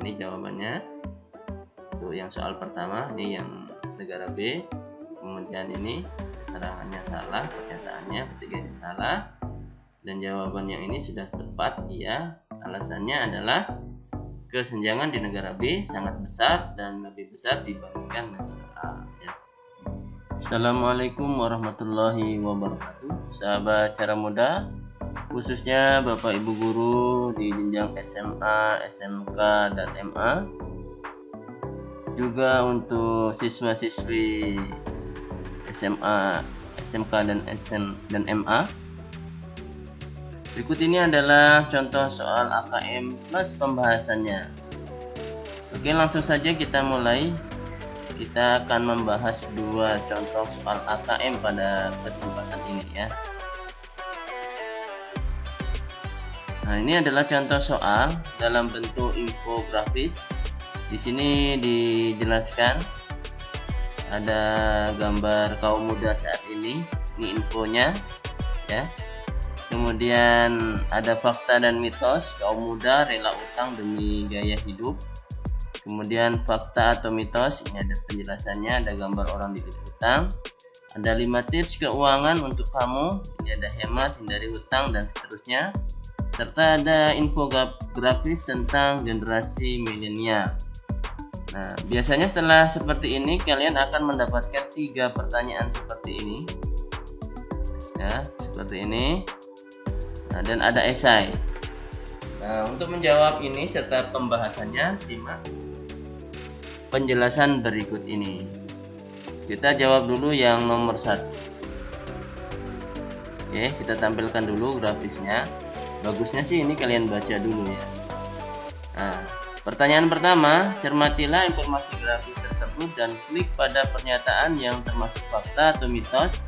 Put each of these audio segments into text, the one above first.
ini jawabannya. Untuk yang soal pertama, ini yang negara B. Kemudian ini keterangannya salah, pernyataannya ketiganya salah. Dan jawaban yang ini sudah tepat, iya. Alasannya adalah kesenjangan di negara B sangat besar dan lebih besar dibandingkan negara A. Ya. Assalamualaikum warahmatullahi wabarakatuh. Sahabat Cara Muda, khususnya Bapak Ibu guru di jenjang SMA, SMK, dan MA, juga untuk siswa-siswi SMA, SMK, dan MA. Berikut ini adalah contoh soal AKM plus pembahasannya. Oke, langsung saja kita mulai. Kita akan membahas dua contoh soal AKM pada kesempatan ini ya. Nah, ini adalah contoh soal dalam bentuk infografis. Di sini dijelaskan ada gambar kaum muda saat ini infonya ya. Kemudian ada fakta dan mitos kaum muda rela utang demi gaya hidup. Kemudian fakta atau mitos, ini ada penjelasannya, ada gambar orang dikasih hutang. Ada 5 tips keuangan untuk kamu, ini ada hemat, hindari hutang, dan seterusnya. Serta ada infografis tentang generasi milenial. Nah, biasanya setelah seperti ini kalian akan mendapatkan 3 pertanyaan seperti ini. Ya, seperti ini. Nah, dan ada esai. Nah, untuk menjawab ini serta pembahasannya, simak penjelasan berikut ini. Kita jawab dulu yang nomor 1. Oke, kita tampilkan dulu grafisnya. Bagusnya sih ini kalian baca dulu ya. Nah, pertanyaan pertama, cermatilah informasi grafis tersebut dan klik pada pernyataan yang termasuk fakta atau mitos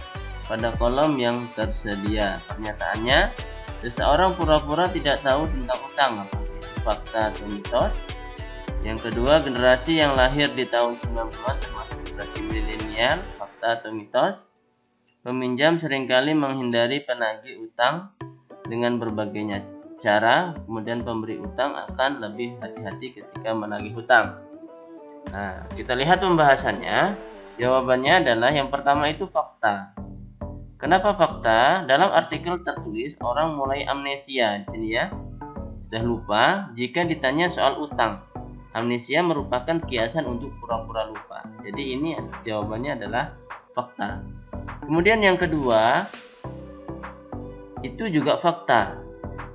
pada kolom yang tersedia. Pernyataannya, seseorang pura-pura tidak tahu tentang utang, fakta atau mitos. Yang kedua, generasi yang lahir di tahun 90-an termasuk generasi milenial, fakta atau mitos. Peminjam seringkali menghindari penagih utang dengan berbagai cara, kemudian pemberi utang akan lebih hati-hati ketika menagih hutang. Nah, kita lihat pembahasannya. Jawabannya adalah yang pertama itu fakta. Kenapa fakta? Dalam artikel tertulis orang mulai amnesia di sini ya. Sudah lupa jika ditanya soal utang. Amnesia merupakan kiasan untuk pura-pura lupa. Jadi ini jawabannya adalah fakta. Kemudian yang kedua, itu juga fakta.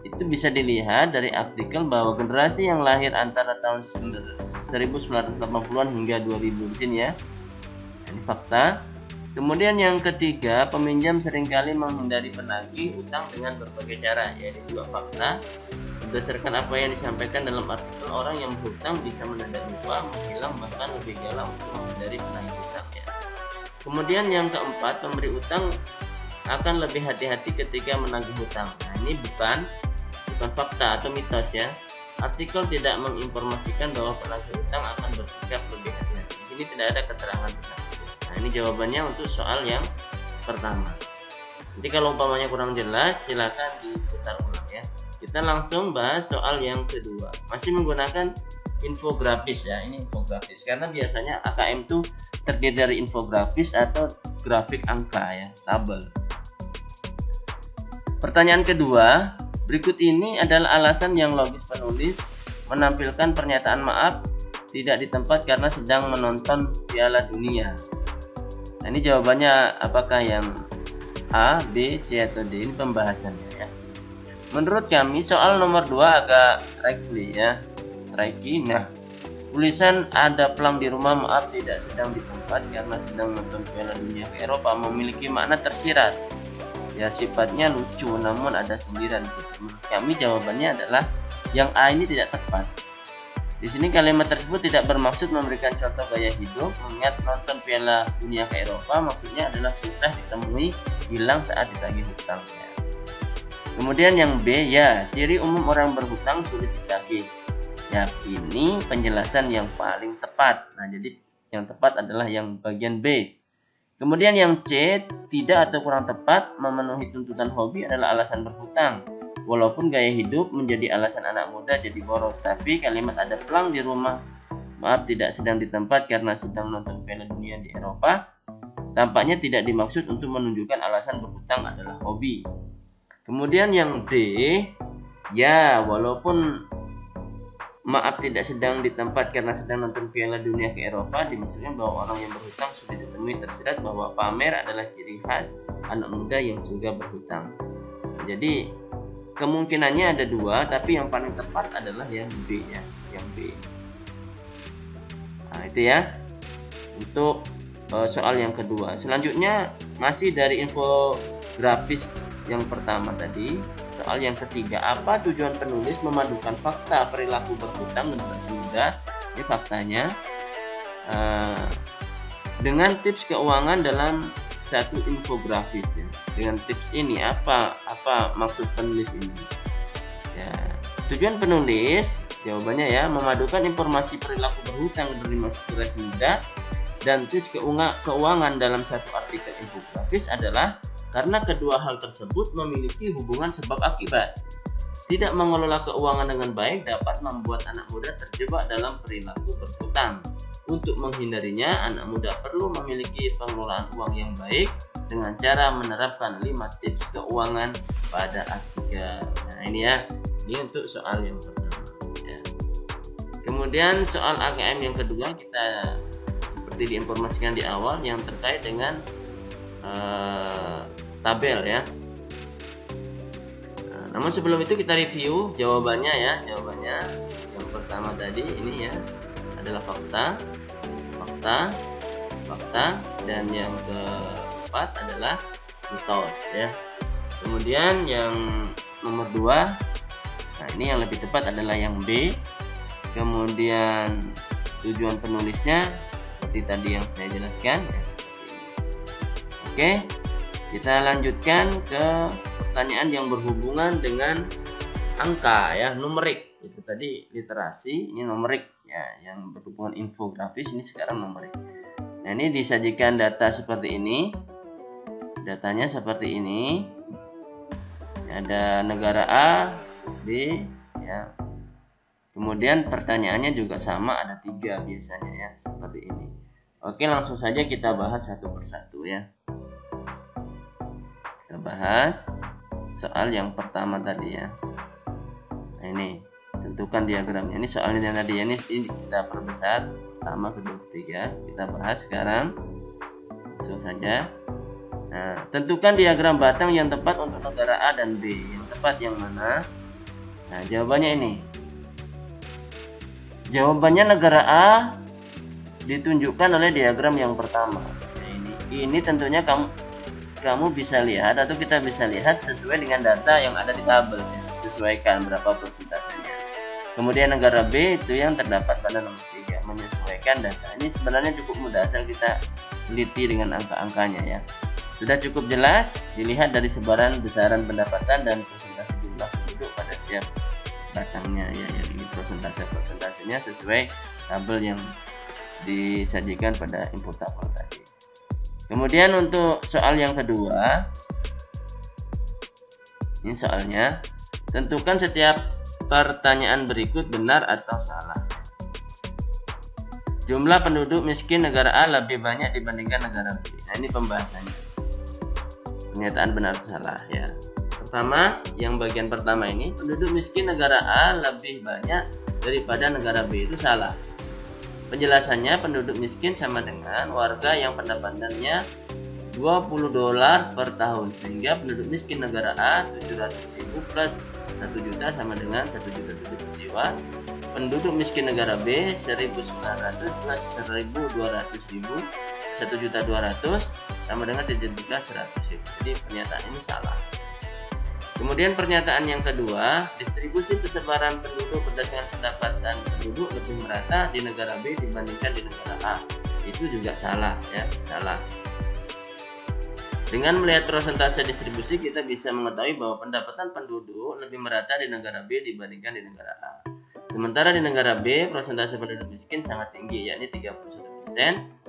Itu bisa dilihat dari artikel bahwa generasi yang lahir antara tahun 1980-an hingga 2000 di sini ya. Ini fakta. Kemudian yang ketiga, peminjam seringkali menghindari penagih utang dengan berbagai cara. Ya, ini juga fakta. Berdasarkan apa yang disampaikan dalam artikel, orang yang berhutang bisa mendadak lupa, menghilang, bahkan lebih galak untuk menghindari penagih utang ya. Kemudian yang keempat, pemberi utang akan lebih hati-hati ketika menagih hutang. Nah, ini bukan fakta atau mitos ya. Artikel tidak menginformasikan bahwa penagih hutang akan bersikap lebih hati-hati. Di sini tidak ada keterangan tentang itu. Nah, ini jawabannya untuk soal yang pertama. Nanti kalau umpamanya kurang jelas, silakan diputar ulang ya. Kita langsung bahas soal yang kedua. Masih menggunakan infografis ya. Ini infografis karena biasanya AKM itu terdiri dari infografis atau grafik angka ya, tabel. Pertanyaan kedua, berikut ini adalah alasan yang logis penulis menampilkan pernyataan maaf tidak di tempat karena sedang menonton Piala Dunia. Nah, ini jawabannya apakah yang A, B, C, atau D? Ini pembahasannya ya. Menurut kami soal nomor 2 agak tricky ya. Tricky. Nah, tulisan ada pelang di rumah maaf tidak sedang di tempat karena sedang menonton Piala Dunia ke Eropa memiliki makna tersirat. Ya, sifatnya lucu namun ada sindiran di situ. Menurut kami jawabannya adalah yang A ini tidak tepat. Di sini kalimat tersebut tidak bermaksud memberikan contoh gaya hidup, mengingat nonton Piala Dunia ke Eropa maksudnya adalah susah ditemui, hilang saat ditagih hutang. Ya. Kemudian yang B, ya, ciri umum orang berhutang sulit ditagih. Ya, ini penjelasan yang paling tepat. Nah, jadi yang tepat adalah yang bagian B. Kemudian yang C, tidak atau kurang tepat, memenuhi tuntutan hobi adalah alasan berhutang. Walaupun gaya hidup menjadi alasan anak muda jadi boros, tapi kalimat ada pelang di rumah, maaf tidak sedang di tempat karena sedang nonton Piala Dunia di Eropa, tampaknya tidak dimaksud untuk menunjukkan alasan berhutang adalah hobi. Kemudian yang D, ya walaupun maaf tidak sedang di tempat karena sedang nonton Piala Dunia ke Eropa, dimaksudkan bahwa orang yang berhutang sudah ditemui tersirat bahwa pamer adalah ciri khas anak muda yang suka berhutang. Jadi kemungkinannya ada dua, tapi yang paling tepat adalah yang B ya, yang B. Nah itu ya untuk soal yang kedua. Selanjutnya masih dari infografis yang pertama tadi. Soal yang ketiga, apa tujuan penulis memadukan fakta perilaku berhutang generasi muda? Ini faktanya dengan tips keuangan dalam satu infografis ya. Dengan tips ini apa maksud penulis ini? Ya, tujuan penulis jawabannya ya memadukan informasi perilaku berhutang dari generasi muda dan tips keuangan dalam satu artikel infografis adalah karena kedua hal tersebut memiliki hubungan sebab akibat. Tidak mengelola keuangan dengan baik dapat membuat anak muda terjebak dalam perilaku berhutang. Untuk menghindarinya, anak muda perlu memiliki pengelolaan uang yang baik dengan cara menerapkan 5 tips keuangan pada artikel. Nah ini ya, ini untuk soal yang pertama ya. Kemudian soal AKM yang kedua, kita seperti diinformasikan di awal yang terkait dengan tabel ya. Namun sebelum itu kita review jawabannya ya. Jawabannya yang pertama tadi ini ya adalah fakta, dan yang keempat adalah mitos ya. Kemudian yang nomor 2, nah ini yang lebih tepat adalah yang B. Kemudian tujuan penulisnya seperti tadi yang saya jelaskan ya, seperti ini. Oke, kita lanjutkan ke pertanyaan yang berhubungan dengan angka ya, numerik. Itu tadi literasi, ini numerik ya, yang berhubungan infografis, ini sekarang numerik. Nah ini disajikan data seperti ini, datanya seperti ini. Ada negara A, B ya. Kemudian pertanyaannya juga sama, ada 3 biasanya ya, seperti ini. Oke, langsung saja kita bahas satu persatu ya. Kita bahas soal yang pertama tadi ya. Nah ini tentukan diagramnya. Ini soalnya tadi ya, ini kita perbesar, pertama, kedua, ketiga. Kita bahas sekarang langsung saja. Nah, tentukan diagram batang yang tepat untuk negara A dan B. Yang tepat yang mana? Nah, jawabannya ini. Jawabannya negara A ditunjukkan oleh diagram yang pertama. Nah, ini tentunya kamu bisa lihat atau kita bisa lihat sesuai dengan data yang ada di tabel ya. Sesuaikan berapa persentasenya. Kemudian negara B itu yang terdapat pada nomor 3, menyesuaikan data. Ini sebenarnya cukup mudah asal kita teliti dengan angka-angkanya ya. Sudah cukup jelas dilihat dari sebaran besaran pendapatan dan persentase jumlah penduduk pada tiap batangnya ya. Ini persentasenya sesuai tabel yang disajikan pada input tabel tadi. Kemudian untuk soal yang kedua, ini soalnya tentukan setiap pertanyaan berikut benar atau salah. Jumlah penduduk miskin negara A lebih banyak dibandingkan negara B. Nah ini pembahasannya. Pernyataan benar atau salah ya. Pertama, yang bagian pertama ini, penduduk miskin negara A lebih banyak daripada negara B, itu salah. Penjelasannya, penduduk miskin sama dengan warga yang pendapatannya $20 per tahun, sehingga penduduk miskin negara A 700.000 plus 1 juta sama dengan 1,7 juta jiwa. Penduduk miskin negara B 1.900 plus 1.200.000 1.200.000 sama dengan 7.100.000. Jadi pernyataan ini salah. Kemudian pernyataan yang kedua, distribusi persebaran penduduk berdasarkan pendapatan penduduk lebih merata di negara B dibandingkan di negara A. Itu juga salah ya, salah. Dengan melihat persentase distribusi kita bisa mengetahui bahwa pendapatan penduduk lebih merata di negara B dibandingkan di negara A. Sementara di negara B persentase penduduk miskin sangat tinggi, yakni 31%,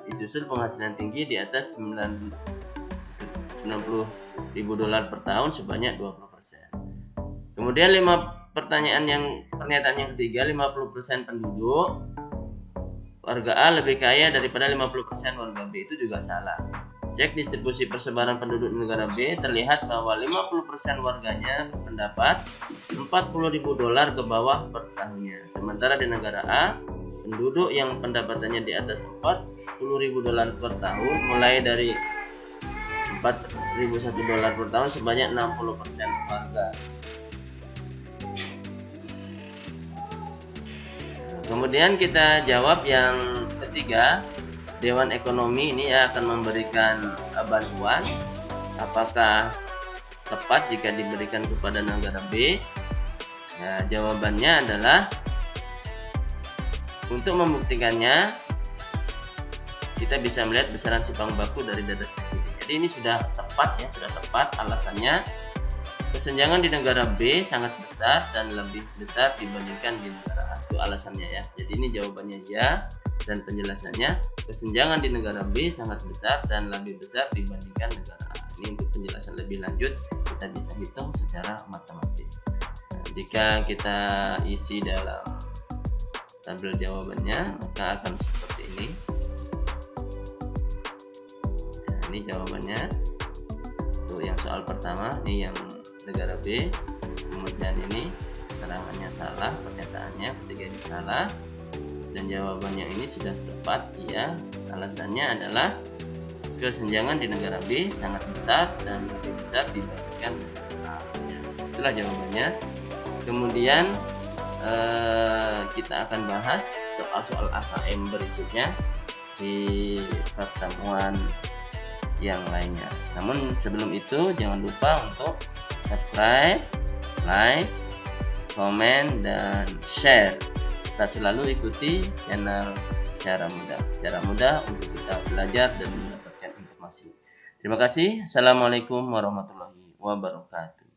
disusul penghasilan tinggi di atas $90.000 per tahun sebanyak 20%. Kemudian pernyataan yang ketiga, 50% penduduk warga A lebih kaya daripada 50% warga B, itu juga salah. Cek distribusi persebaran penduduk di negara B, terlihat bahwa 50% warganya mendapat $40.000 ke bawah per tahunnya. Sementara di negara A, penduduk yang pendapatannya di atas $40.000 per tahun, mulai dari $4.001 per tahun, sebanyak 60% warga. Kemudian kita jawab yang ketiga, Dewan Ekonomi ini akan memberikan bantuan. Apakah tepat jika diberikan kepada negara B? Nah, jawabannya adalah, untuk membuktikannya kita bisa melihat besaran simpang baku dari data statistik. Jadi ini sudah tepat alasannya. Kesenjangan di negara B sangat besar dan lebih besar dibandingkan di negara A. Itu alasannya ya. Jadi ini jawabannya ya, dan penjelasannya, kesenjangan di negara B sangat besar dan lebih besar dibandingkan negara A. Ini untuk penjelasan lebih lanjut kita bisa hitung secara matematis. Nah, jika kita isi dalam tabel jawabannya, maka akan seperti ini. Nah, ini jawabannya. Tuh yang soal pertama, ini yang negara B. Kemudian ini keterangannya salah, pernyataannya ketiga ini salah, dan jawabannya ini sudah tepat ya. Alasannya adalah kesenjangan di negara B sangat besar dan lebih besar dibandingkan negara A. Itulah jawabannya. Kemudian kita akan bahas soal-soal AKM berikutnya di pertemuan yang lainnya. Namun sebelum itu jangan lupa untuk subscribe, like, komen, dan share. Kita selalu ikuti channel Cara Mudah untuk kita belajar dan mendapatkan informasi. Terima kasih. Assalamualaikum warahmatullahi wabarakatuh.